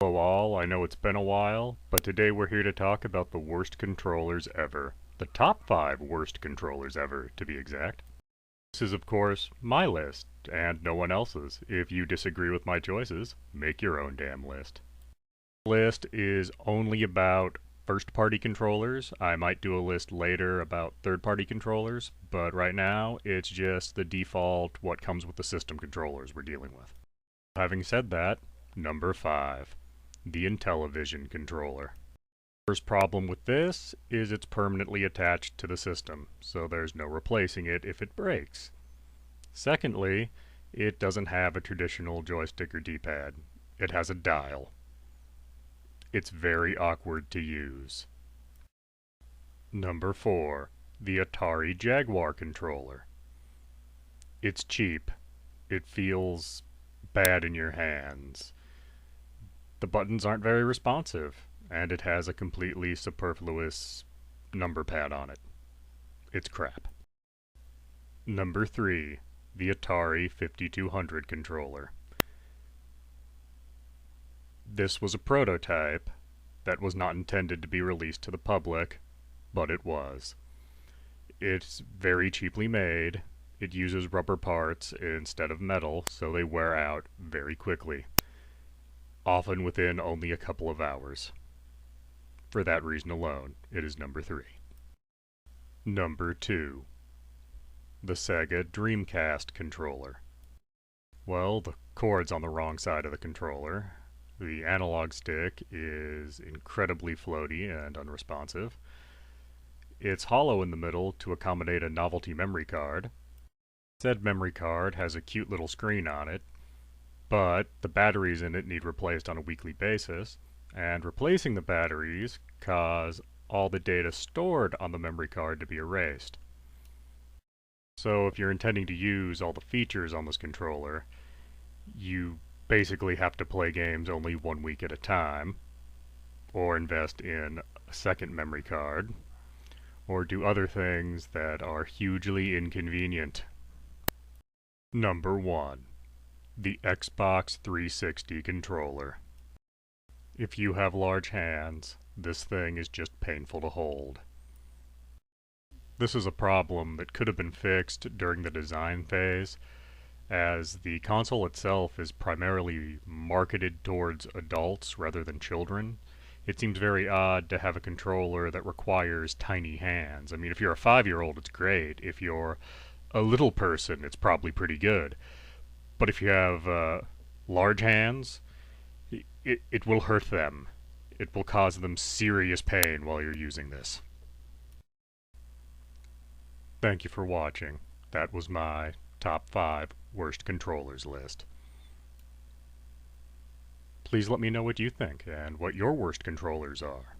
Hello all, I know it's been a while, but today we're here to talk about the worst controllers ever. The top 5 worst controllers ever, to be exact. This is of course my list, and no one else's. If you disagree with my choices, make your own damn list. The list is only about first-party controllers. I might do a list later about third-party controllers, but right now it's just the default what comes with the system controllers we're dealing with. Having said that, number 5. The Intellivision controller. First problem with this is it's permanently attached to the system, so there's no replacing it if it breaks. Secondly, it doesn't have a traditional joystick or D-pad. It has a dial. It's very awkward to use. Number 4. The Atari Jaguar controller. It's cheap. It feels bad in your hands. The buttons aren't very responsive, and it has a completely superfluous number pad on it. It's crap. Number 3. The Atari 5200 controller. This was a prototype that was not intended to be released to the public, but it was. It's very cheaply made. It uses rubber parts instead of metal, so they wear out very quickly, often within only a couple of hours. For that reason alone, it is number 3. Number 2. The Sega Dreamcast controller. Well, the cord's on the wrong side of the controller. The analog stick is incredibly floaty and unresponsive. It's hollow in the middle to accommodate a novelty memory card. Said memory card has a cute little screen on it, but the batteries in it need replaced on a weekly basis, and replacing the batteries cause all the data stored on the memory card to be erased. So if you're intending to use all the features on this controller, you basically have to play games only 1 week at a time, or invest in a second memory card, or do other things that are hugely inconvenient. Number 1. The Xbox 360 controller. If you have large hands, this thing is just painful to hold. This is a problem that could have been fixed during the design phase, as the console itself is primarily marketed towards adults rather than children. It seems very odd to have a controller that requires tiny hands. I mean, if you're a 5-year-old, it's great. If you're a little person, it's probably pretty good. But if you have large hands, it will hurt them. It will cause them serious pain while you're using this. Thank you for watching. That was my top 5 worst controllers list. Please let me know what you think and what your worst controllers are.